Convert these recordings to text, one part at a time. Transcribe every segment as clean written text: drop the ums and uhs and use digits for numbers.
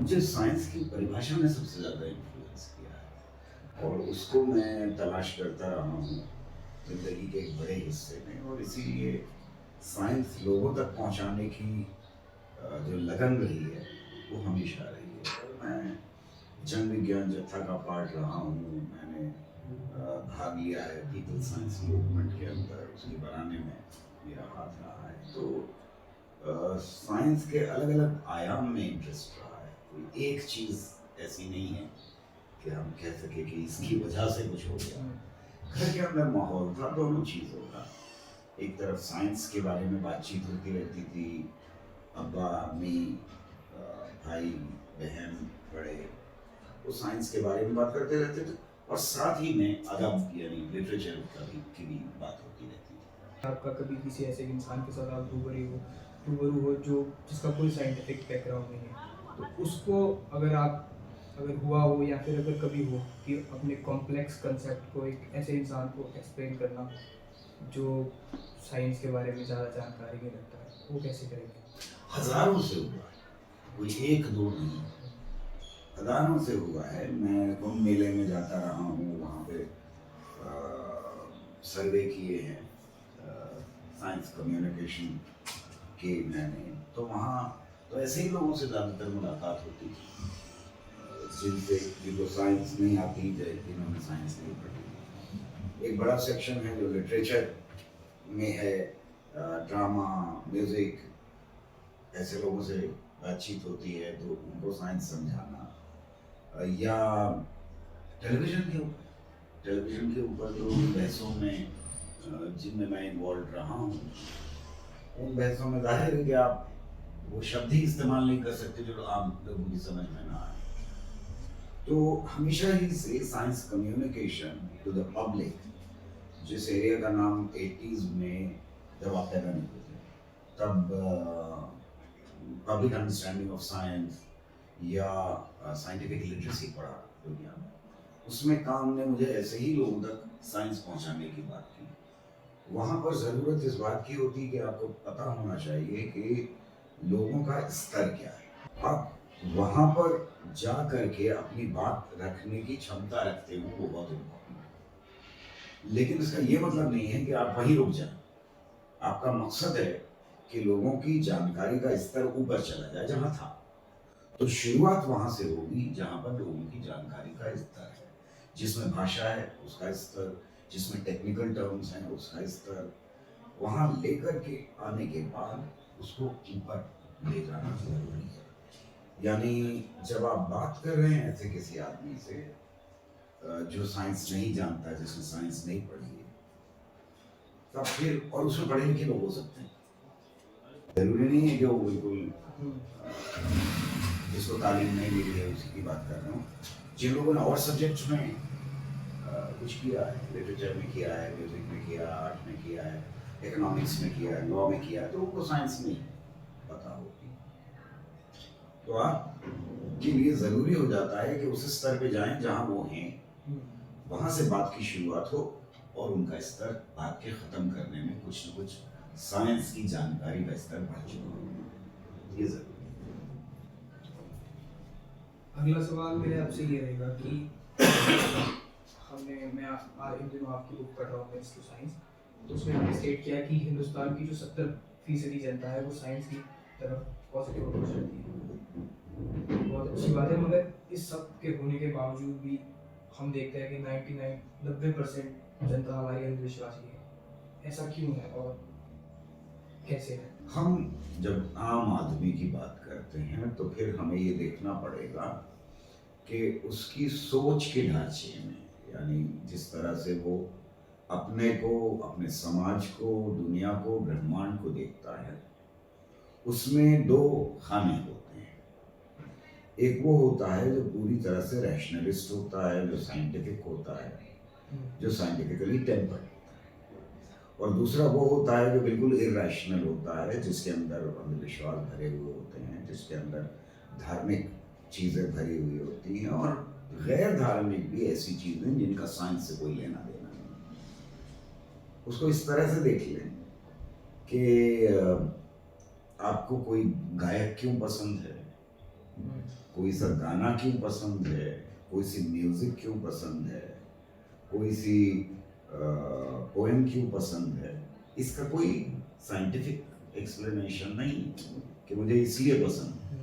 मुझे साइंस की परिभाषा ने सबसे ज़्यादा इन्फ्लुएंस किया है और उसको मैं तलाश करता रहा हूँ ज़िंदगी के एक बड़े हिस्से में, और इसीलिए साइंस लोगों तक पहुँचाने की जो लगन रही है वो हमेशा रही है। और मैं जन विज्ञान जत्था का पार्ट रहा हूँ। मैंने भाग लिया है पीपल साइंस मूवमेंट के अंदर, उसके बनाने में मेरा हाथ रहा है। तो साइंस के अलग अलग आयाम में इंटरेस्ट रहा है। कोई एक चीज़ ऐसी नहीं है कि हम कह सके कि इसकी वजह से कुछ हो गया। घर के अंदर माहौल था दोनों चीज़ों का। एक तरफ साइंस के बारे में बातचीत होती रहती थी, अब्बा अम्मी भाई बहन बड़े, वो साइंस के बारे में बात करते रहते थे, और साथ ही में अदब यानी लिटरेचर की भी बात होती रहती थी। आपका कभी किसी ऐसे इंसान के साथ आप रूबरू हो जो जिसका कोई साइंटिफिक बैकग्राउंड नहीं है, तो उसको अगर हुआ हो या फिर अगर कभी हो कि अपने कॉम्प्लेक्स कंसेप्ट को एक ऐसे इंसान को एक्सप्लेन करना जो साइंस के बारे में ज़्यादा जानकारी नहीं रखता है, वो कैसे करेंगे? हजारों से हुआ है, कोई एक दो नहीं, हजारों से हुआ है। मैं कुंभ मेले में जाता रहा हूँ, वहाँ पे सर्वे किए हैं साइंस कम्युनिकेशन के मैंने, तो वहाँ तो ऐसे ही लोगों से ज़्यादातर मुलाकात होती थी जिनसे जिनको साइंस नहीं आती, जिन्होंने साइंस नहीं पढ़ी। एक बड़ा सेक्शन है जो लिटरेचर में है, ड्रामा म्यूज़िक, ऐसे लोगों से बातचीत होती है तो उनको साइंस समझाना, या टेलीविज़न के ऊपर तो बहसों में जिनमें मैं इन्वॉल्व रहा हूँ, उन बहसों में ज़ाहिर है कि आप वो शब्द ही इस्तेमाल नहीं कर सकते जो आम लोगों की समझ में ना आए। तो हमेशा ही से science communication to the public, जिस एरिया का नाम 80s में जब आप पैदा नहीं होते तब पब्लिक अंडरस्टैंडिंग ऑफ साइंस या साइंटिफिक लिटरेसी पढ़ा दुनिया में, उसमें काम ने मुझे ऐसे ही लोगों तक साइंस पहुंचाने की बात की। वहाँ पर ज़रूरत इस बात की होती कि आपको पता होना चाहिए कि लोगों का स्तर क्या है। आप वहाँ पर जा करके अपनी बात रखने की क्षमता रखते हो, वो बहुत इम्पोर्टेंट है। लेकिन इसका ये मतलब नहीं है कि आप वहीं रुक जाएं। आपका मकसद है कि लोगों की जानकारी का स्तर ऊपर चला जाए जहाँ था। तो शुरुआत वहाँ से होगी जहाँ पर लोगों की जानकारी का स्तर है, जिसमें भाषा है उसका स्तर, जिसमें टेक्निकल टर्म्स हैं उसका स्तर, वहाँ लेकर के आने के बाद उसको ऊपर ले जाना जरूरी है। यानी जब आप बात कर रहे हैं ऐसे किसी आदमी से जो साइंस नहीं जानता, जिसने साइंस नहीं पढ़ी है, तब फिर और उसमें पढ़े लिखे लोग हो सकते हैं, जरूरी नहीं है कि वो बिल्कुल जिसको तालीम नहीं मिली है उसी की बात कर रहा हूँ। जिन लोगों ने और सब्जेक्ट्स में कुछ किया है, लिटरेचर में किया है, म्यूजिक में किया, आर्ट में किया है, इकोनॉमिक्स में किया है, लॉ में किया है, तो उनको साइंस नहीं पता होगी। तो आपके लिए ज़रूरी हो जाता है कि उस स्तर पे जाएं जहाँ वो हैं, वहाँ से बात की शुरुआत हो और उनका स्तर बात के ख़त्म करने में कुछ न कुछ साइंस की जानकारी का स्तर बढ़ चुका हो, ये ज़रूरी अगला सवाल मेरा आपसे ये रहेगा कि इन दिनों आपकी बुक पढ़ रहा हूँ मेंस टू साइंस, तो उसमें आपने स्टेट किया कि हिंदुस्तान की जो 70% जनता है वो साइंस की तरफ पॉजिटिव अप्रोच रखती है। बहुत अच्छी बात है, मगर इस सब के होने के बावजूद भी हम देखते हैं कि 90% जनता हमारी अंधविश्वासी है। ऐसा क्यों है और कैसे है? हम जब आम आदमी की बात करते हैं तो फिर हमें ये देखना पड़ेगा कि उसकी सोच के ढांचे में, यानी जिस तरह से वो अपने को, अपने समाज को, दुनिया को, ब्रह्मांड को देखता है, उसमें दो खाने होते हैं। एक वो होता है जो पूरी तरह से रैशनलिस्ट होता है, जो साइंटिफिक होता है, जो साइंटिफिकली टेम्पर्ड होता है, और दूसरा वो होता है जो बिल्कुल इरेशनल होता है, जिसके अंदर अंधविश्वास भरे हुए होते हैं, जिसके अंदर धार्मिक चीज़ें भरी हुई होती हैं, और गैर धार्मिक भी ऐसी चीज़ें जिनका साइंस से कोई लेना देना नहीं। उसको इस तरह से देख लें कि आपको कोई गायक क्यों पसंद है, कोई सा गाना क्यों पसंद है, कोई सी म्यूजिक क्यों पसंद है, कोई सी पोएम क्यों पसंद है, इसका कोई साइंटिफिक एक्सप्लेनेशन नहीं कि मुझे इसलिए पसंद है।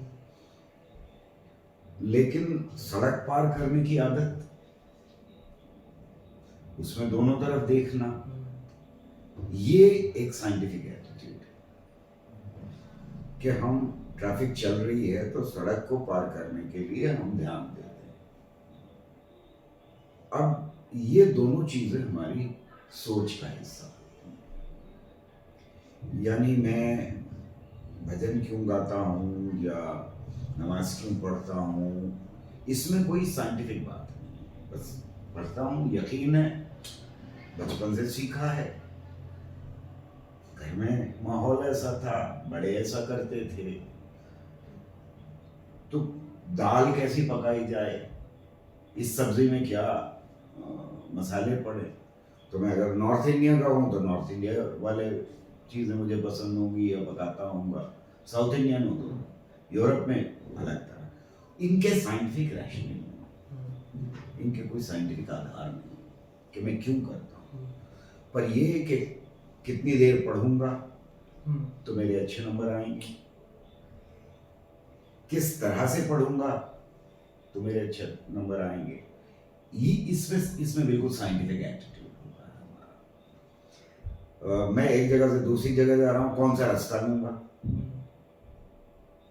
लेकिन सड़क पार करने की आदत, उसमें दोनों तरफ देखना, ये एक साइंटिफिक एटीट्यूड है कि हम ट्रैफिक चल रही है तो सड़क को पार करने के लिए हम ध्यान देते हैं। अब ये दोनों चीजें हमारी सोच का हिस्सा है। यानी मैं भजन क्यों गाता हूँ या नमाज क्यों पढ़ता हूँ, इसमें कोई साइंटिफिक बात नहीं, बस पढ़ता हूँ, यकीन है, बचपन से सीखा है, घर में माहौल ऐसा था, बड़े ऐसा करते थे। तो दाल कैसी पकाई जाए, इस सब्जी में क्या मसाले पड़े, तो मैं अगर नॉर्थ इंडिया का हूँ तो नॉर्थ इंडिया वाले चीज़ें मुझे पसंद होंगी या पकाता हूँगा, साउथ इंडियन हो तो यूरोप में अलग तरह। इनके साइंटिफिक रैशनल, इनके कोई साइंटिफिक आधार नहीं कि मैं क्यों करता हूँ, पर ये कि कितनी देर पढ़ूंगा तो मेरे अच्छे नंबर आएंगे, किस तरह से पढ़ूंगा तो मेरे अच्छे नंबर आएंगे, ये इसमें बिल्कुल साइंटिफिक एटीट्यूड होता है हमारा। मैं एक जगह से दूसरी जगह जा रहा हूँ, कौन सा रास्ता लूंगा,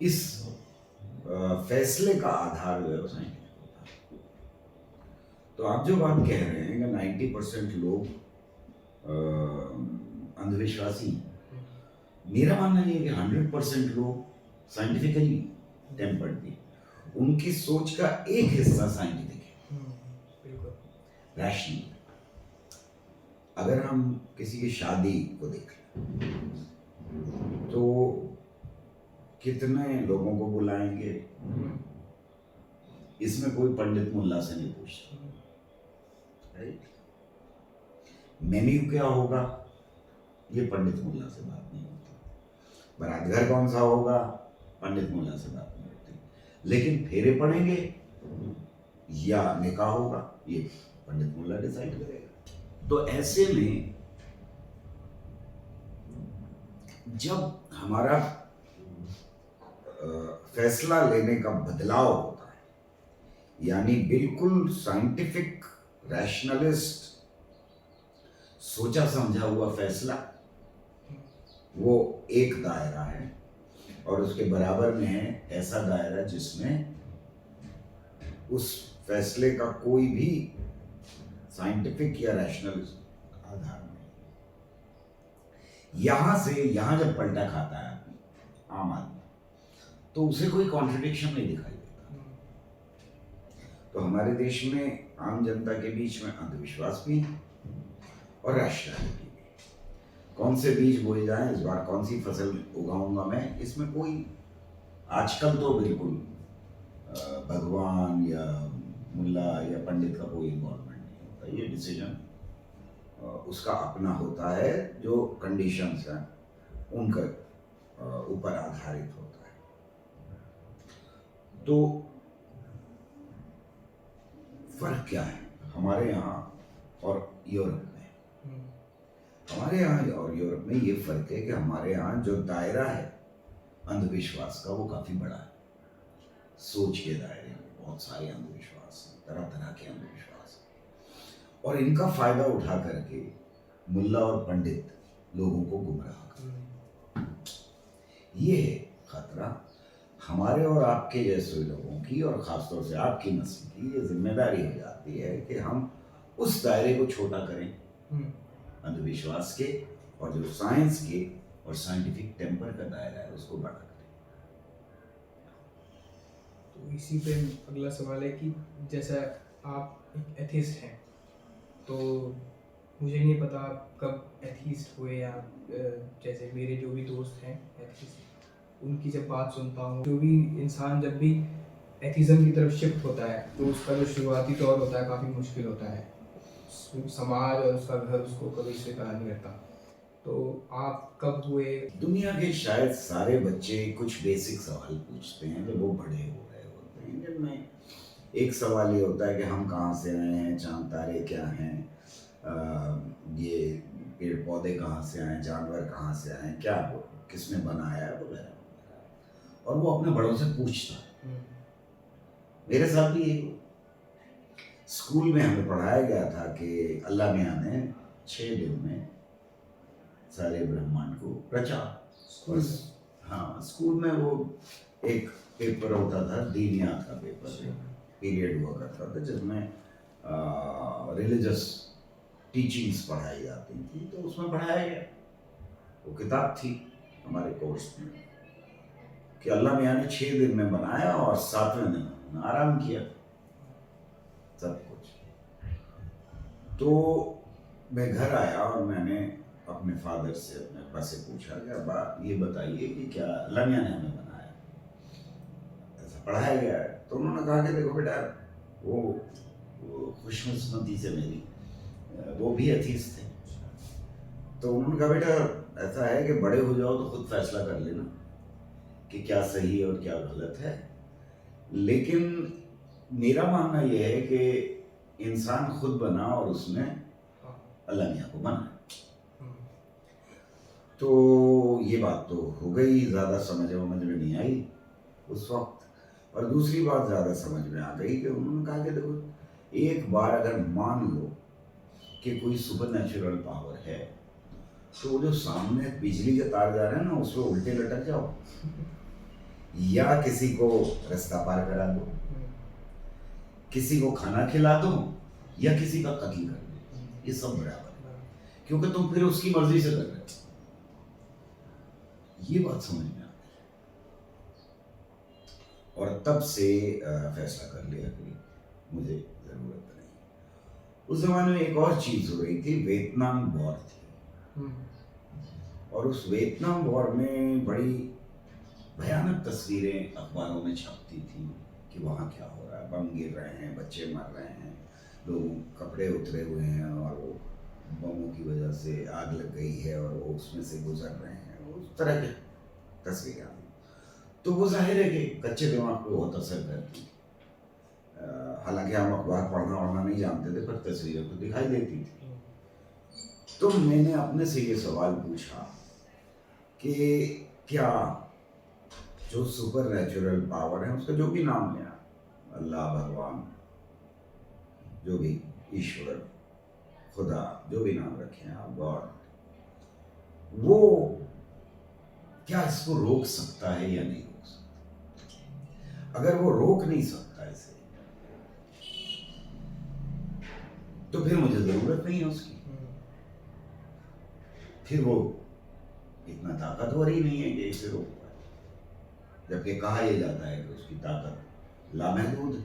इस फैसले का आधार जो है वो साइंटिफिक होता है। तो आप जो बात कह रहे हैं कि 90% लोग अंधविश्वासी, मेरा मानना ये है कि 100% लोग साइंटिफिकली टेम्पर्ड भी, उनकी सोच का एक हिस्सा साइंटिफिक है, रैशनल। अगर हम किसी की शादी को देख लें तो कितने लोगों को बुलाएंगे, इसमें कोई पंडित मुल्ला से नहीं पूछता, राइट? मेन्यू क्या होगा, ये पंडित मुल्ला से बात नहीं होती। बारात घर कौन सा होगा, पंडित मुल्ला से बात नहीं होती। लेकिन फेरे पड़ेंगे या निकाह होगा, ये पंडित मुल्ला डिसाइड करेगा। तो ऐसे में जब हमारा फैसला लेने का बदलाव होता है, यानी बिल्कुल साइंटिफिक रैशनलिस्ट सोचा समझा हुआ फैसला, वो एक दायरा है, और उसके बराबर में है ऐसा दायरा जिसमें उस फैसले का कोई भी साइंटिफिक या रैशनल आधार नहीं। यहां से यहां जब पलटा खाता है आम आदमी, तो उसे कोई कॉन्ट्रडिक्शन नहीं दिखाई देता। तो हमारे देश में आम जनता के बीच में अंधविश्वास भी और रैशनैलिटी भी, कौन से बीज बोए जाएं, इस बार कौन सी फसल उगाऊंगा मैं, इसमें कोई आजकल तो बिल्कुल भगवान या मुल्ला या पंडित का कोई इन्वॉल्वमेंट नहीं होता। ये डिसीजन उसका अपना होता है, जो कंडीशंस हैं उनका ऊपर आधारित होता है। तो फर्क क्या है हमारे यहाँ और यूरोप में? हमारे यहाँ और यूरोप में ये फर्क है कि हमारे यहाँ जो दायरा है अंधविश्वास का वो काफी बड़ा है। सोच के दायरे में बहुत सारे अंधविश्वास हैं, तरह तरह के अंधविश्वास हैं, और इनका फायदा उठा करके मुल्ला और पंडित लोगों को गुमराह करते हैं। ये है खतरा हमारे और आपके जैसे लोगों की, और खासतौर से आपकी नस्ल की ये जिम्मेदारी हो जाती है कि हम उस दायरे को छोटा करें अंधविश्वास के, और जो साइंस के और साइंटिफिक टेम्पर का दायरा है उसको बड़ा करें। तो इसी पे अगला सवाल है कि जैसा आप एक एथिस्ट हैं, तो मुझे नहीं पता आप कब एथिस्ट हुए, या जैसे मेरे जो भी दोस्त हैं एथिस्ट, उनकी जब बात सुनता हूँ, जो भी इंसान जब भी एथिज्म की तरफ शिफ्ट होता है तो उसका जो शुरुआती दौर होता है काफ़ी मुश्किल होता है। समाज और उसका घर उसको कभी स्वीकार नहीं करता। तो आप कब हुए? दुनिया के शायद सारे बच्चे कुछ बेसिक सवाल पूछते हैं जब वो बड़े हो रहे होते हैं, जिनमें एक सवाल ये होता है कि हम कहाँ से आए हैं, चांद तारे क्या हैं, ये पेड़ पौधे कहाँ से आए, जानवर कहाँ से आए, क्या वो किसने बनाया है, वगैरह वगैरह। और वो अपने बड़ों से पूछता है। मेरे साथ भी यही हुआ। स्कूल में हमें पढ़ाया गया था कि अल्लाह मियाँ ने 6 दिन में सारे ब्रह्मांड को रचा। स्कूल हाँ, स्कूल में वो एक पेपर होता था, दीनियात का पेपर, पीरियड हुआ करता था जिसमें रिलीजियस टीचिंग्स पढ़ाई जाती थी। तो उसमें पढ़ाया गया, वो किताब थी हमारे कोर्स में, कि अल्लाह मियाँ ने 6 दिन में बनाया और 7वें दिन आराम किया सब कुछ। तो मैं घर आया और मैंने अपने फादर से, अपने अब्बा से पूछा कि अब्बा ये बताइए कि क्या अल्लाह मियाँ ने हमें बनाया, ऐसा पढ़ाया गया है। तो उन्होंने कहा कि देखो बेटा, वो खुशकिस्मती से मेरी, वो भी एथीस्ट थे। तो उन्होंने कहा बेटा ऐसा है कि बड़े हो जाओ तो खुद फैसला कर लेना कि क्या सही है और क्या गलत है, लेकिन मेरा मानना यह है कि इंसान खुद बना और उसने अल्लाह मियाँ को बनाया। तो ये बात तो हो गई, ज़्यादा समझ में नहीं आई उस वक्त। और दूसरी बात ज़्यादा समझ में आ गई कि उन्होंने कहा कि देखो, एक बार अगर मान लो कि कोई सुपर नेचुरल पावर है, तो वो जो सामने बिजली के तार जा रहे हैं ना, उसमें उल्टे लटक जाओ या किसी को रास्ता पार करा दो, किसी को खाना खिला दो या किसी का कत्ल कर दो, ये सब बराबर है, क्योंकि तुम फिर उसकी मर्जी से कर रहे हो। ये बात समझ में आ गई और तब से फैसला कर लिया कि मुझे जरूरत नहीं। उस जमाने में एक और चीज हो रही थी, वियतनाम वॉर थी, और उस वियतनाम वॉर में बड़ी भयानक तस्वीरें अखबारों में छपती थी कि वहाँ क्या हो रहा है, बम गिर रहे हैं, बच्चे मर रहे हैं, लोग कपड़े उतरे हुए हैं और वो बमों की वजह से आग लग गई है और वो उसमें से गुजर रहे हैं, उस तरह की तस्वीरें आती। तो वो जाहिर है कि कच्चे दिमाग पे बहुत असर करती। हालांकि हम अखबार पढ़ना नहीं जानते थे, पर तस्वीरें तो दिखाई देती थी। तो मैंने अपने से ये सवाल पूछा कि क्या जो सुपर नेचुरल पावर है, उसका जो भी नाम लिया, अल्लाह, भगवान, जो भी ईश्वर, खुदा, जो भी नाम रखें आप, गॉड, वो क्या इसको रोक सकता है या नहीं रोक सकता? अगर वो रोक नहीं सकता इसे, तो फिर मुझे जरूरत नहीं है उसकी। फिर वो इतना ताकतवर ही नहीं है कि इसे रोक पाए, जबकि कहा यह जाता है कि उसकी ताकत लामहदूद है।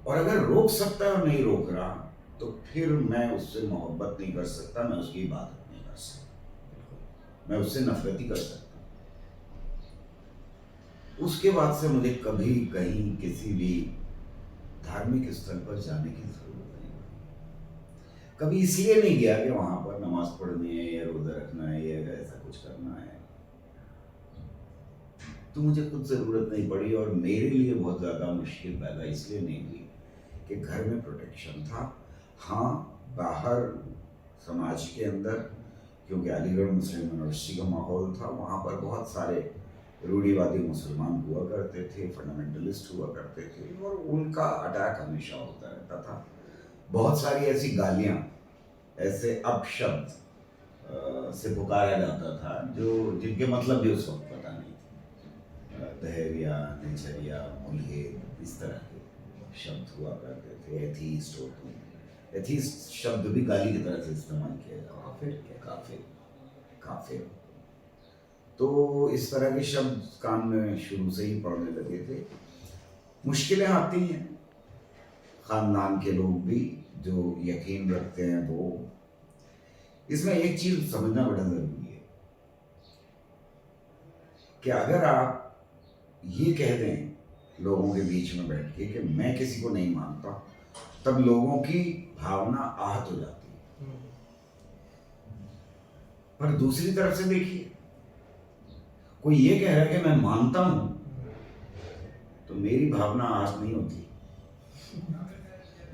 और अगर रोक सकता है और नहीं रोक रहा, तो फिर मैं उससे मोहब्बत नहीं कर सकता, मैं उसकी इबादत नहीं कर सकता, मैं उससे नफरत ही कर सकता। उसके बाद से मुझे कभी कहीं किसी भी धार्मिक स्थल पर जाने की जरूरत नहीं पड़ी। कभी इसलिए नहीं गया कि वहां पर नमाज पढ़नी है या रोजा रखना है या ऐसा कुछ करना है, तो मुझे कुछ जरूरत नहीं पड़ी। और मेरे लिए बहुत ज़्यादा मुश्किल पैदा इसलिए नहीं हुई कि घर में प्रोटेक्शन था। हाँ, बाहर समाज के अंदर, क्योंकि अलीगढ़ मुस्लिम यूनिवर्सिटी का माहौल था, वहाँ पर बहुत सारे रूढ़िवादी मुसलमान हुआ करते थे, फंडामेंटलिस्ट हुआ करते थे, और उनका अटैक हमेशा होता रहता था। बहुत सारी ऐसी गालियाँ, ऐसे अपशब्द से पुकारा जाता था जो जिनके मतलब भी उस वक्त पता नहीं थे। दहेरिया, निचरिया, मुल्हिद, इस तरह के शब्द हुआ करते थे। एथीस्ट होते हैं, एथीस्ट शब्द भी गाली की तरह से इस्तेमाल किया जाता है, काफिर, काफिर। तो इस तरह के शब्द कान में शुरू से ही पड़ने लगे थे। मुश्किलें आती हैं, खानदान के लोग भी जो यकीन रखते हैं वो। इसमें एक चीज समझना बड़ा जरूरी है कि अगर आप ये कह दें लोगों के बीच में बैठ के कि मैं किसी को नहीं मानता, तब लोगों की भावना आहत हो जाती है। पर दूसरी तरफ से देखिए, कोई ये कह रहा है कि मैं मानता हूं, तो मेरी भावना आज नहीं होती।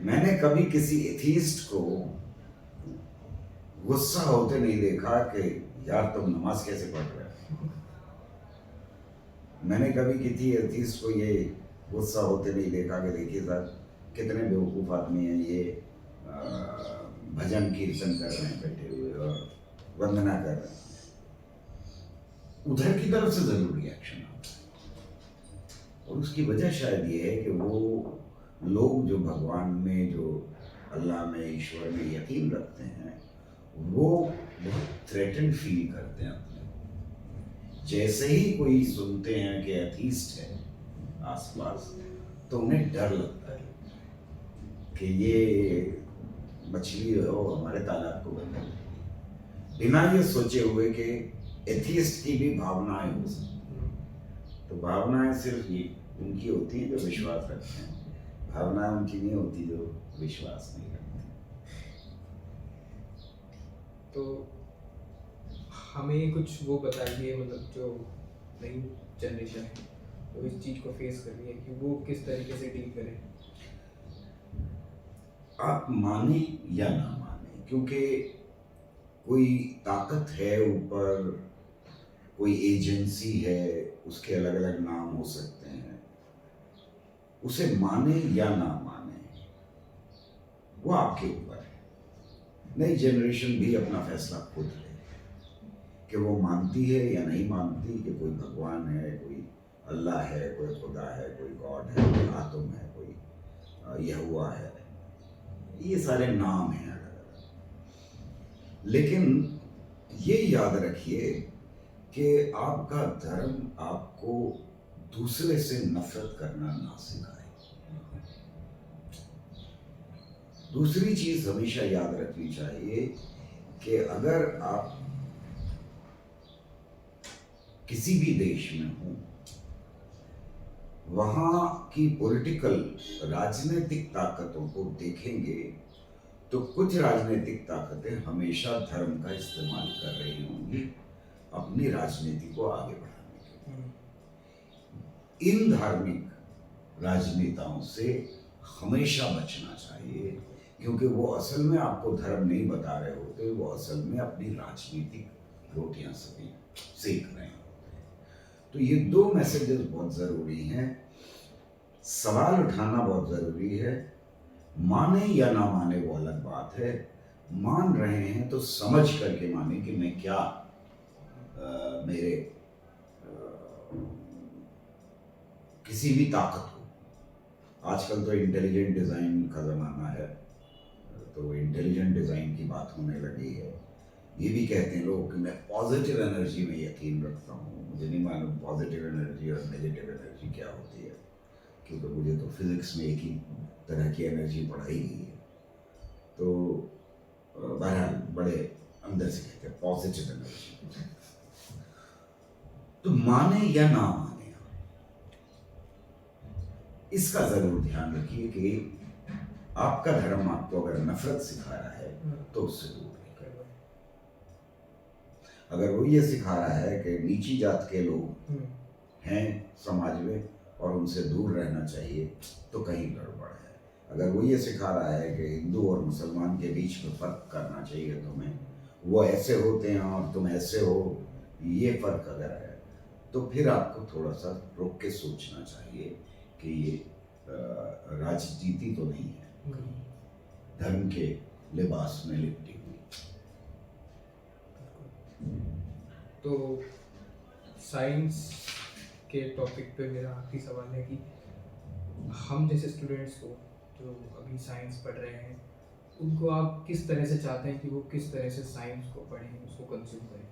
मैंने कभी किसी एथीस्ट को गुस्सा होते नहीं देखा कि यार तुम नमाज कैसे पढ़ रहे हो। मैंने कभी किसी एथीस्ट को ये गुस्सा होते नहीं देखा कि देखिए सर कितने बेवकूफ़ आदमी हैं ये, भजन कीर्तन कर रहे हैं बैठे हुए और वंदना कर रहे हैं। उधर की तरफ से जरूर रिएक्शन आता है, और उसकी वजह शायद ये है कि वो लोग जो भगवान में, जो अल्लाह में, ईश्वर में यकीन रखते हैं, वो बहुत थ्रेटेंड फील करते हैं अपने। जैसे ही कोई सुनते हैं कि एथीस्ट है आसपास, तो उन्हें डर लगता है कि ये मछली हो हमारे तालाब को बंद कर, बिना ये सोचे हुए कि एथीस्ट की भी भावनाएं हो सकती। तो भावनाएं सिर्फ ये उनकी होती हैं जो विश्वास रखते हैं, भावनाएं उनकी नहीं होती जो विश्वास नहीं रखते। तो हमें कुछ वो बताइए, मतलब जो नई जनरेशन है वो इस चीज़ को फेस कर रही है कि वो किस तरीके से डील करें। आप माने या ना माने, क्योंकि कोई ताकत है ऊपर, कोई एजेंसी है, उसके अलग अलग नाम हो सकते हैं, उसे माने या ना माने वो आपके ऊपर है। नई जनरेशन भी अपना फैसला खुद ले कि वो मानती है या नहीं मानती कि कोई भगवान है, कोई अल्लाह है, कोई खुदा है, कोई गॉड है, कोई आत्म है, कोई यहोवा है। ये सारे नाम हैं अलग अलग। लेकिन ये याद रखिए कि आपका धर्म आपको दूसरे से नफरत करना ना सिखाए। दूसरी चीज हमेशा याद रखनी चाहिए कि अगर आप किसी भी देश में हो, वहां की पॉलिटिकल राजनीतिक ताकतों को देखेंगे तो कुछ राजनीतिक ताकतें हमेशा धर्म का इस्तेमाल कर रही होंगी अपनी राजनीति को आगे बढ़ाने के लिए। इन धार्मिक राजनेताओं से हमेशा बचना चाहिए, क्योंकि वो असल में आपको धर्म नहीं बता रहे होते, वो असल में अपनी राजनीतिक रोटियां सेक रहे होते हैं। तो ये दो मैसेजेस बहुत ज़रूरी हैं। सवाल उठाना बहुत ज़रूरी है। माने या ना माने वो अलग बात है। मान रहे हैं तो समझ करके माने कि मैं क्या मेरे किसी भी ताकत को, आजकल तो इंटेलिजेंट डिज़ाइन का ज़माना है, तो इंटेलिजेंट डिज़ाइन की बात होने लगी है। ये भी कहते हैं लोग कि मैं पॉजिटिव एनर्जी में यकीन रखता हूँ। मुझे नहीं मालूम पॉजिटिव एनर्जी और नेगेटिव एनर्जी क्या होती है, क्योंकि मुझे तो फिजिक्स में एक ही तरह की एनर्जी पढ़ाई गई है। तो बहरहाल बड़े अंदर से कहते हैं पॉजिटिव एनर्जी। तो माने या ना माने, इसका जरूर ध्यान रखिए कि आपका धर्म आपको अगर नफरत सिखा रहा है तो उससे दूर रहिए। अगर वो ये सिखा रहा है कि नीची जात के लोग हैं समाज में और उनसे दूर रहना चाहिए, तो कहीं गड़बड़ है। अगर वो ये सिखा रहा है कि हिंदू और मुसलमान के बीच में फ़र्क करना चाहिए तुम्हें, वो ऐसे होते हैं और तुम ऐसे हो, ये फ़र्क अगर है, तो फिर आपको थोड़ा सा रुक के सोचना चाहिए कि ये राजनीति तो नहीं है, धर्म के लिबास में लिपटी हुई। तो साइंस के टॉपिक पे मेरा आखिरी सवाल है कि हम जैसे स्टूडेंट्स को जो अभी साइंस पढ़ रहे हैं, उनको आप किस तरह से चाहते हैं कि वो किस तरह से साइंस को पढ़ें, उसको कंज्यूम करें?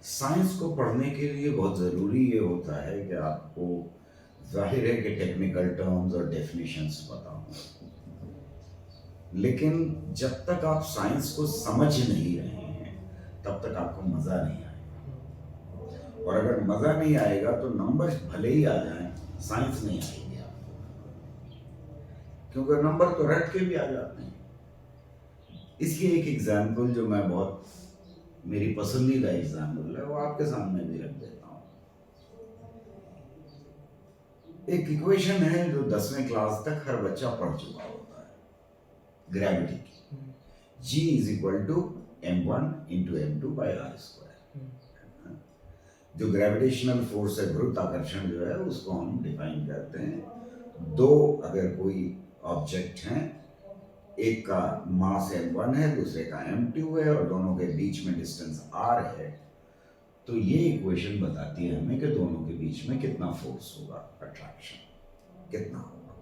साइंस को पढ़ने के लिए बहुत ज़रूरी ये होता है कि आपको जाहिर है कि टेक्निकल टर्म्स और डेफिनेशंस पता हों, लेकिन जब तक आप साइंस को समझ नहीं रहे हैं तब तक आपको मज़ा नहीं आएगा। और अगर मज़ा नहीं आएगा तो नंबर भले ही आ जाएं, साइंस नहीं आएगी आपको, क्योंकि नंबर तो रट के भी आ जाते हैं। इसकी एक एग्जाम्पल जो मैं बहुत मेरी पसंदीदा एग्जाम्पल है, वो आपके सामने भी रख देता हूँ। एक इक्वेशन है जो 10वीं क्लास तक हर बच्चा पढ़ चुका होता है, ग्रेविटी की। G is equal to m1 into m2 by r square. जो ग्रेविटेशनल फोर्स है, गुरुत्वाकर्षण जो है, उसको हम डिफाइन करते हैं, दो अगर कोई ऑब्जेक्ट हैं, एक का मास m1 है, दूसरे का m2 है, और दोनों के बीच में डिस्टेंस r है, तो ये इक्वेशन बताती है हमें कि दोनों के बीच में कितना फोर्स होगा, अट्रैक्शन कितना होगा।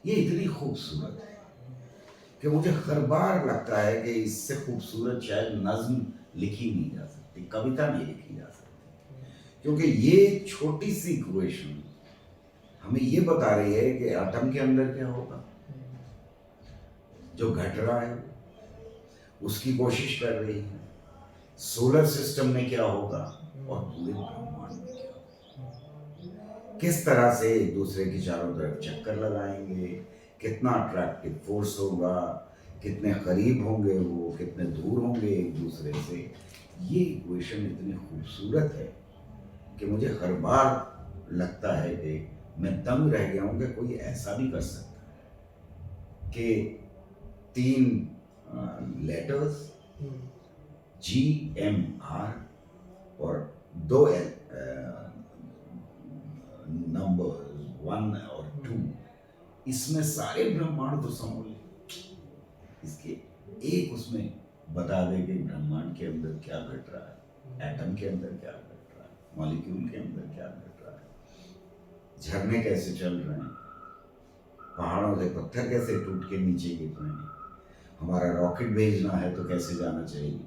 ये इतनी खूबसूरत है कि मुझे हर बार लगता है कि इससे खूबसूरत शायद नज्म लिखी नहीं जा सकती, कविता नहीं लिखी जा सकती, क्योंकि ये छोटी सी इक्वेशन हमें ये बता रही है कि एटम के अंदर क्या होगा, जो घट रहा है उसकी कोशिश कर रही है, सोलर सिस्टम में क्या होगा, और पूरे ब्रह्मांड में क्या होगा, किस तरह से एक दूसरे की चारों तरफ चक्कर लगाएंगे, कितना अट्रैक्टिव फोर्स होगा, कितने करीब होंगे वो, कितने दूर होंगे एक दूसरे से। ये इक्वेशन इतनी खूबसूरत है कि मुझे हर बार लगता है कि मैं दंग रह गया हूं कि कोई ऐसा भी कर सकता है कि 3 लेटर्स GMR और 2 नंबर्स 1 और 2, इसमें सारे ब्रह्मांड तो समूल इसके एक उसमें बता दे कि ब्रह्मांड के अंदर क्या घट रहा है, एटम के अंदर क्या घट रहा है, मॉलिक्यूल के अंदर क्या घट रहा है, झरने कैसे चल रहे हैं, पहाड़ों से पत्थर कैसे टूट के नीचे गिर रहे हैं, हमारा रॉकेट भेजना है तो कैसे जाना चाहिए,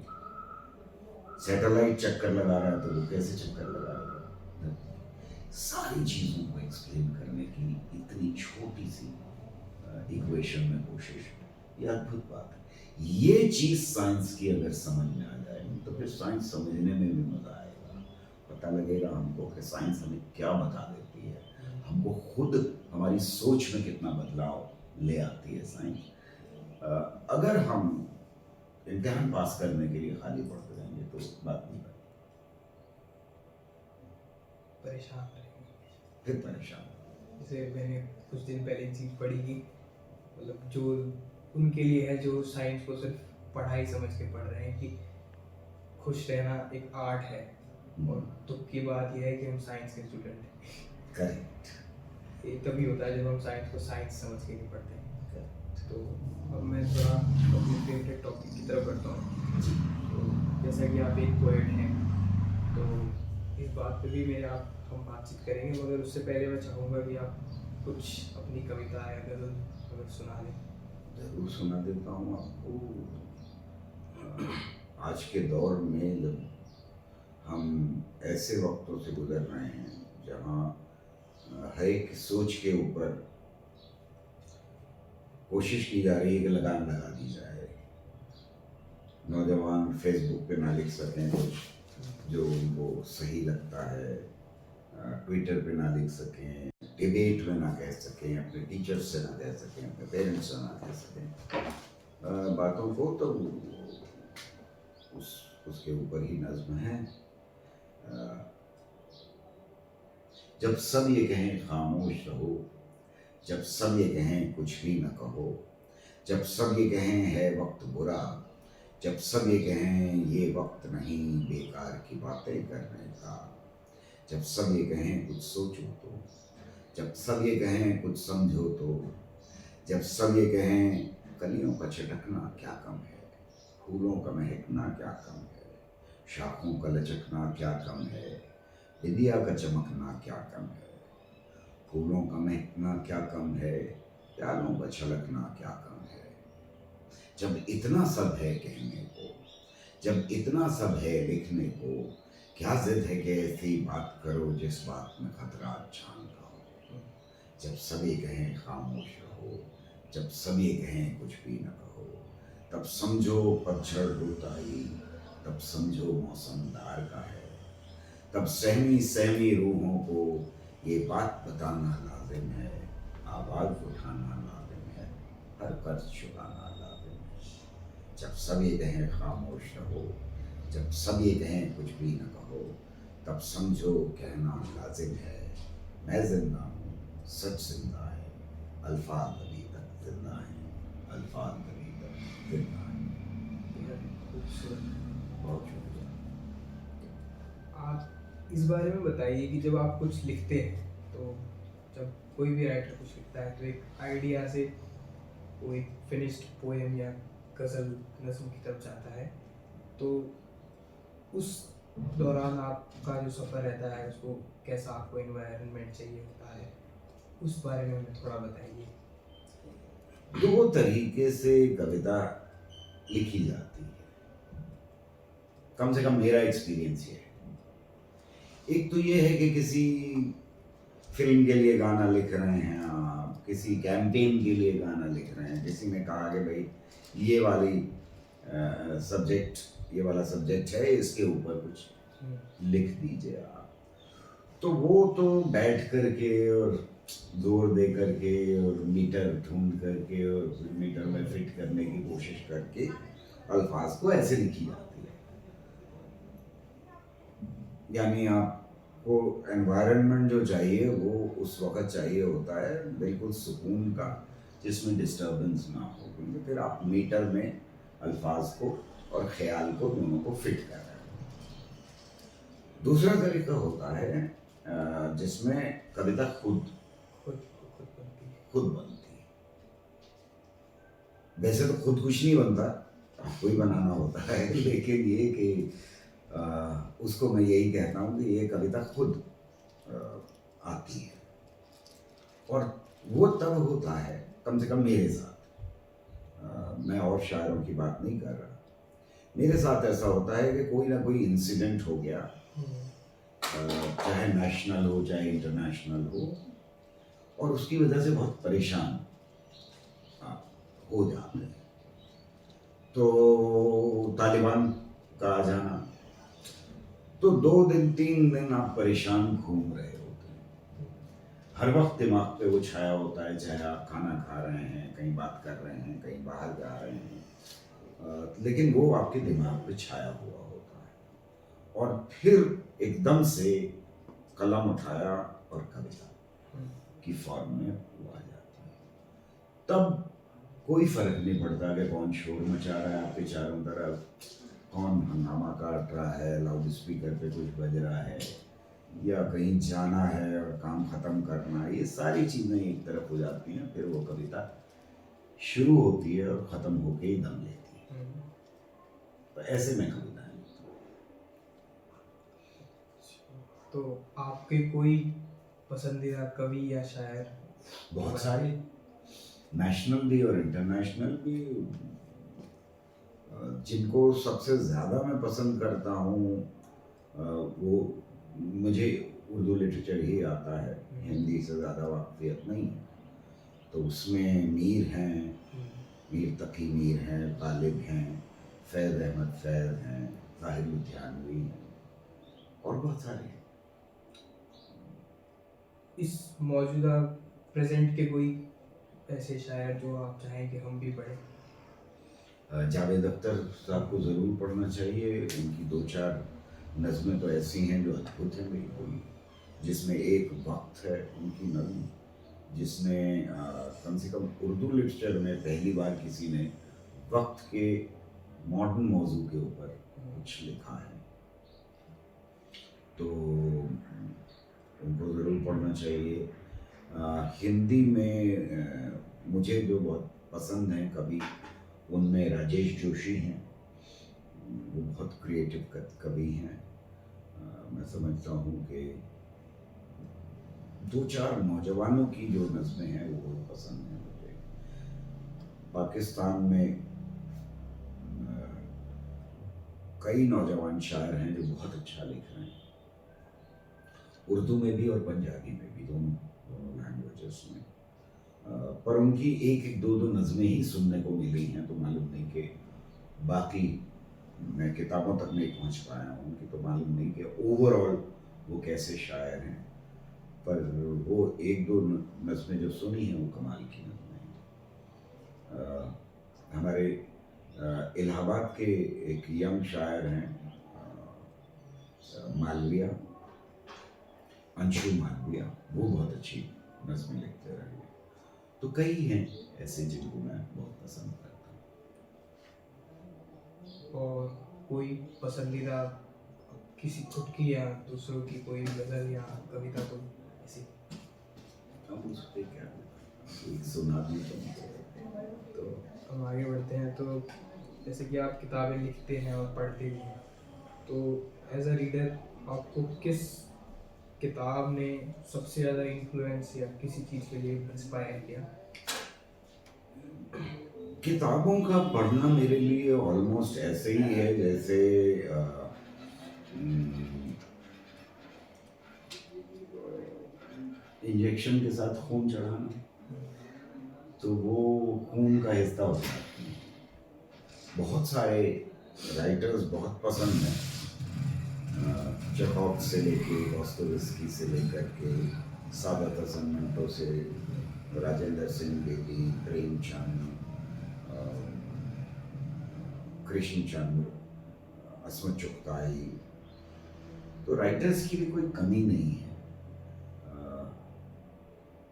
सैटेलाइट चक्कर लगा रहा है तो वो कैसे चक्कर लगाएगा। सारी चीजों को एक्सप्लेन करने की इतनी छोटी सी इक्वेशन में कोशिश, ये अद्भुत बात है। ये चीज साइंस की अगर समझ में आ जाए तो फिर साइंस समझने में भी मजा आएगा, पता लगेगा हमको कि साइंस हमें क्या बता देती है, हमको खुद हमारी सोच में कितना बदलाव ले आती है साइंस। अगर हम इम्तिहान पास करने के लिए खाली पढ़ते रहेंगे तो बात नहीं बनेगी, परेशान फिर परेशान। जैसे मैंने कुछ दिन पहले एक चीज़ पढ़ी कि मतलब जो उनके लिए है जो साइंस को सिर्फ पढ़ाई समझ के पढ़ रहे हैं, कि खुश रहना एक आर्ट है, और दुख की बात यह है कि हम साइंस के स्टूडेंट हैं। करेक्ट। ये तभी होता है जब हम साइंस को साइंस समझ के नहीं पढ़ते हैं। तो अब मैं थोड़ा अपने फेवरेट टॉपिक की तरफ बढ़ता हूँ। तो जैसा कि आप एक पोएट हैं, तो इस बात पे भी मेरे आप हम बातचीत करेंगे, मगर उससे पहले मैं चाहूँगा कि आप कुछ अपनी कविता या गज़ल अगर सुना दें। जरूर सुना देता हूँ आपको। आज के दौर में जब हम ऐसे वक्तों से गुजर रहे हैं जहाँ हर एक सोच के ऊपर कोशिश की जा रही है कि लगाम लगा दी जाए, नौजवान फेसबुक पे ना लिख सकें कुछ जो उनको सही लगता है, ट्विटर पे ना लिख सकें, डिबेट में ना कह सकें, अपने टीचर्स से ना कह सकें, अपने पेरेंट्स से ना कह सकें बातों को, तो उसके ऊपर ही नज्म है। जब सब ये कहें खामोश रहो, जब सब ये कहें कुछ भी न कहो, जब सब ये कहें है वक्त बुरा, जब सब ये कहें ये वक्त नहीं बेकार की बातें करने का, जब सब ये कहें कुछ सोचो तो, जब सब ये कहें कुछ समझो तो, जब सब ये कहें कलियों का छिटकना क्या कम है, फूलों का महकना क्या कम है, शाखों का लचकना क्या कम है, विद्या का चमकना क्या कम है, फूलों का महकना क्या कम है, प्यालों का छलकना क्या कम है। जब इतना सब है कहने को, जब इतना सब है लिखने को, क्या जिद है कि ऐसी बात करो जिस बात में खतरा जान का हो। जब सभी कहें खामोश रहो, जब सभी कहें कुछ भी न कहो, तब समझो पतझड़ रुताई, तब समझो मौसम दार का है, तब सहमी सहमी रूहों को ये बात बताना लाजिम है, आवाज़ उठाना लाजिम है, हर कर्ज चुकाना लाजिम है। जब सब ये कहें खामोश रहो, जब सब ये कहें कुछ भी न कहो, तब समझो कहना लाजिम है, मैं जिंदा हूँ, सच जिंदा है, अल्फाज अभी तक जिंदा है, अल्फाज अभी तक जिंदा है। बेहद खूबसूरत। बहुत शुक्रिया। आप इस बारे में बताइए कि जब आप कुछ लिखते हैं तो जब कोई भी राइटर कुछ लिखता है तो एक आइडिया से वो एक फिनिश्ड पोएम या गज़ल नज़्म की तरफ जाता है, तो उस दौरान आपका जो सफ़र रहता है उसको कैसा आपको एनवायरनमेंट चाहिए होता है, उस बारे में हमें थोड़ा बताइए। दो तरीके से कविता लिखी जाती है, कम से कम मेरा एक्सपीरियंस ये है। एक तो ये है कि किसी फिल्म के लिए गाना लिख रहे हैं आप, किसी कैंपेन के लिए गाना लिख रहे हैं, किसी ने कहा कि भाई ये वाली ये वाला सब्जेक्ट है, इसके ऊपर कुछ लिख दीजिए आप। तो वो तो बैठ करके और जोर दे करके और मीटर ढूंढ करके और फिर मीटर में फिट करने की कोशिश करके अल्फाज को ऐसे लिखी जाती है। यानी आपको एनवायरनमेंट जो चाहिए वो उस वक्त चाहिए होता है बिल्कुल सुकून का, जिसमें डिस्टर्बेंस ना हो, क्योंकि फिर आप मीटर में अल्फाज को और ख्याल को दोनों को फिट कर रहे हैं। दूसरा तरीका होता है जिसमें कविता खुद बनती है। वैसे तो खुद कुछ नहीं बनता, आपको ही बनाना होता है, लेकिन ये कि उसको मैं यही कहता हूँ कि ये कविता खुद आती है, और वो तब होता है, कम से कम मेरे साथ, मैं और शायरों की बात नहीं कर रहा, मेरे साथ ऐसा होता है कि कोई ना कोई इंसिडेंट हो गया, चाहे नेशनल हो चाहे इंटरनेशनल हो, और उसकी वजह से बहुत परेशान हो जाते हैं। तो तालिबान का आ जाना, तो 2 दिन 3 दिन आप परेशान घूम रहे होते हैं, हर वक्त दिमाग पे वो छाया होता है, चाहे आप खाना खा रहे हैं, कहीं बात कर रहे हैं, कहीं बाहर जा रहे हैं, लेकिन वो आपके दिमाग पे छाया हुआ होता है। और फिर एकदम से कलम उठाया और कविता की फॉर्म में वो आ जाती है। तब कोई फर्क नहीं पड़ता कि कौन शोर मचा रहा है आपके चारों तरफ, कौन हंगामा काट रहा है, लाउड स्पीकर पे कुछ बज रहा है, या कहीं जाना है और काम खत्म करना है, ये सारी चीज़ें एक तरफ हो जाती हैं। फिर वो कविता शुरू होती है और ख़त्म होके ही दम लेती है। तो ऐसे में कविताएं लिखता हूँ। तो आपके कोई पसंदीदा कवि या शायर? बहुत सारे, नेशनल भी और इंटरनेशनल भी। जिनको सबसे ज़्यादा मैं पसंद करता हूँ वो, मुझे उर्दू लिटरेचर ही आता है, हिंदी से ज़्यादा वाक़फ़ियत नहीं है। तो उसमें मीर हैं, मीर तकी मीर हैं, गालिब हैं, फैज़ अहमद फैज़ हैं, ताहिर लुधियानवी हैं, और बहुत सारे हैं। इस मौजूदा प्रेजेंट के कोई ऐसे शायर जो आप चाहें कि हम भी पढ़ें? जावेद अख्तर साहब को ज़रूर पढ़ना चाहिए। उनकी 2-4 नज़में तो ऐसी हैं जो अद्भुत हैं बिल्कुल, जिसमें एक वक्त है उनकी नज़म, जिसने कम से कम उर्दू लिटरेचर में पहली बार किसी ने वक्त के मॉडर्न मौजू के ऊपर कुछ लिखा है, तो उनको ज़रूर पढ़ना चाहिए। हिंदी में मुझे जो बहुत पसंद हैं कवि, उनमें राजेश जोशी हैं, वो बहुत क्रिएटिव कवि हैं। मैं समझता हूँ कि 2-4 नौजवानों की जो नज़में हैं वो बहुत पसंद हैं मुझे। पाकिस्तान में कई नौजवान शायर हैं जो बहुत अच्छा लिख रहे हैं, उर्दू में भी और पंजाबी में भी, दोनों लैंग्वेजेस में। पर उनकी एक 2 नज़में ही सुनने को मिली हैं, तो मालूम नहीं कि बाकी मैं किताबों तक नहीं पहुंच पाया हूँ उनकी, तो मालूम नहीं कि ओवरऑल वो कैसे शायर हैं। पर वो 1-2 नज़में जो सुनी हैं वो कमाल की नज़में हैं। हमारे इलाहाबाद के एक यंग शायर हैं, मालविया, अंशु मालविया, वो बहुत अच्छी नज़्में लिखते रहे। तो कई हैं ऐसे जिनको मैं बहुत पसंद करता हूँ। और कोई पसंदीदा किसी खुद की या दूसरों की कोई गज़ल या कविता कोई ऐसी? अब उस पर क्या कोई सुना भी तो हम आगे बढ़ते हैं। तो जैसे कि आप किताबें लिखते हैं और पढ़ते भी हैं, तो एज अ रीडर आपको किस किताब ने सबसे ज़्यादा इन्फ्लुएंस या किसी चीज़ के लिए इंस्पायर किया? किताबों का पढ़ना मेरे लिए ऑलमोस्ट ऐसे ही है जैसे इंजेक्शन के साथ खून चढ़ाना, तो वो खून का हिस्सा होता है। बहुत सारे राइटर्स बहुत पसंद हैं, चेखव से लेके डॉस्टोयेवस्की से लेकर के सादत हसन मंटो से राजेंद्र सिंह बेदी, प्रेमचंद, कृष्णचंद्र, अस्मत चुगताई। तो राइटर्स की भी कोई कमी नहीं है,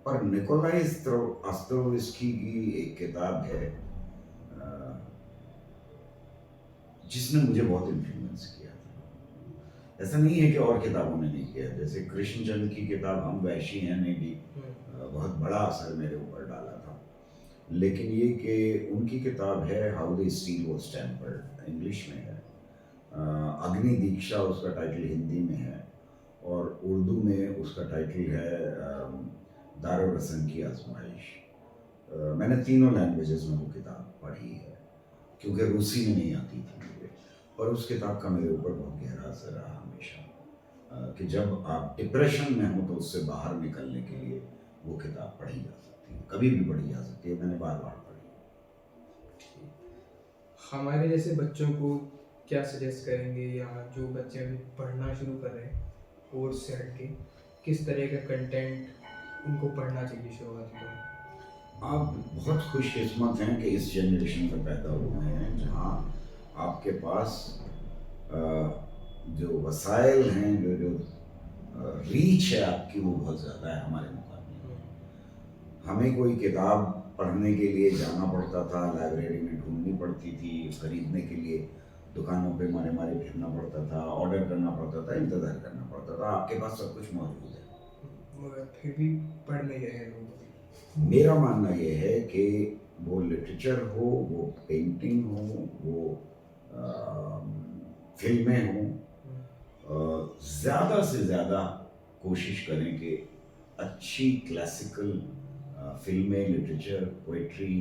पर निकोलाई ऑस्ट्रोविस्की की एक किताब है जिसने मुझे बहुत इन्फ्लुएंस किया था। ऐसा नहीं है कि और किताबों ने नहीं किया, जैसे कृष्णचंद्र की किताब हम वैशी हैं ने भी बहुत बड़ा असर मेरे ऊपर डाला था। लेकिन ये कि उनकी किताब है how the steel was tempered, English में है, अग्नि दीक्षा उसका टाइटल हिंदी में है, और उर्दू में उसका टाइटल है दारो रसन की आजमाइश। मैंने तीनों लैंग्वेजेस में वो किताब पढ़ी है, क्योंकि रूसी में नहीं आती थी मुझे, और उस किताब का मेरे ऊपर बहुत गहरा असर रहा हमेशा, कि जब आप डिप्रेशन में हो तो उससे बाहर निकलने के लिए वो किताब पढ़ी जा सकती है, कभी भी पढ़ी जा सकती है। मैंने बार बार पढ़ी। हमारे जैसे बच्चों को क्या सजेस्ट करेंगे, या जो बच्चे अभी पढ़ना शुरू कर रहे हैं कोर्स से हट के, किस तरह का कंटेंट उनको पढ़ना चाहिए शुरुआत में? आप बहुत खुशकिस्मत हैं कि इस जनरेशन में पैदा हुए हैं जहाँ आपके पास जो वसाइल हैं, जो जो रीच है आपकी, वो बहुत ज़्यादा है हमारे मुकाबले में। हमें कोई किताब पढ़ने के लिए जाना पड़ता था, लाइब्रेरी में ढूंढनी पड़ती थी, खरीदने के लिए दुकानों पे मारे मारे फिरना पड़ता था, ऑर्डर करना पड़ता था, इंतज़ार करना पड़ता था। आपके पास सब कुछ मौजूद है, मगर फिर भी पढ़ नहीं रहे लोग। मेरा मानना ये है कि वो लिटरेचर हो, वो पेंटिंग हो, वो फिल्में हों, ज़्यादा से ज़्यादा कोशिश करें कि अच्छी क्लासिकल फिल्में, लिटरेचर, पोइट्री,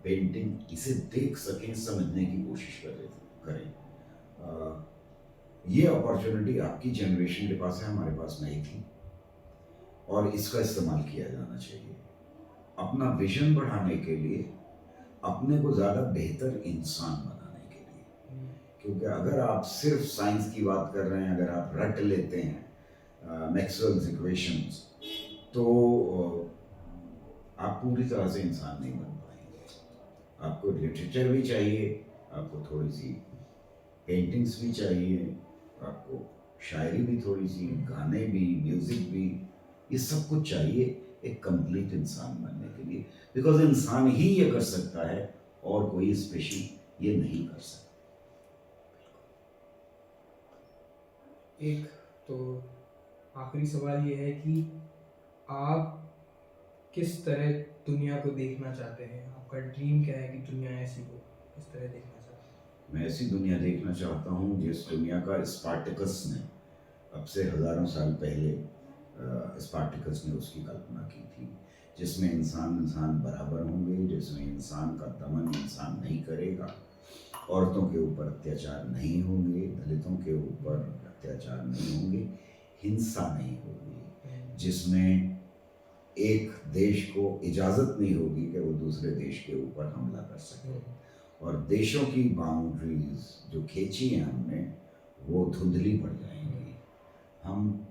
पेंटिंग, इसे देख सकें, समझने की कोशिश करें। ये अपॉर्चुनिटी आपकी जनरेशन के पास है, हमारे पास नहीं थी, और इसका इस्तेमाल किया जाना चाहिए अपना विजन बढ़ाने के लिए, अपने को ज़्यादा बेहतर इंसान बनाने के लिए। क्योंकि अगर आप सिर्फ साइंस की बात कर रहे हैं, अगर आप रट लेते हैं मैक्सवेल्स इक्वेशंस, तो आप पूरी तरह से इंसान नहीं बन पाएंगे। आपको लिटरेचर भी चाहिए, आपको थोड़ी सी पेंटिंग्स भी चाहिए, आपको शायरी भी थोड़ी सी, गाने भी, म्यूज़िक भी, ये सब कुछ चाहिए एक कंप्लीट इंसान बनने के लिए। बिकॉज इंसान ही ये कर सकता है, और कोई स्पेशल ये नहीं कर सकता। एक तो आखिरी सवाल ये है कि आप किस तरह दुनिया को देखना चाहते हैं? आपका ड्रीम क्या है कि दुनिया ऐसी हो, किस तरह देखना चाहते हैं? मैं ऐसी दुनिया देखना चाहता हूँ जिस दुनिया का स्पार्टकस ने अब से हज़ारों साल पहले स्पार्टकस ने उसकी कल्पना की थी, जिसमें इंसान बराबर होंगे, जिसमें इंसान का दमन इंसान नहीं करेगा, औरतों के ऊपर अत्याचार नहीं होंगे, दलितों के ऊपर अत्याचार नहीं होंगे, हिंसा नहीं होगी, जिसमें एक देश को इजाज़त नहीं होगी कि वो दूसरे देश के ऊपर हमला कर सके, और देशों की बाउंड्रीज जो खींची हैं हमने, वो धुंधली पड़ जाएंगी। हम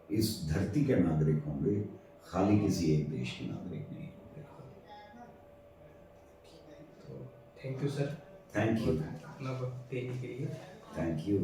इस धरती के नागरिक होंगे, खाली किसी एक देश के नागरिक नहीं होंगे। तो thank you sir. Thank you, अपना वक्त देने के लिए। Thank you.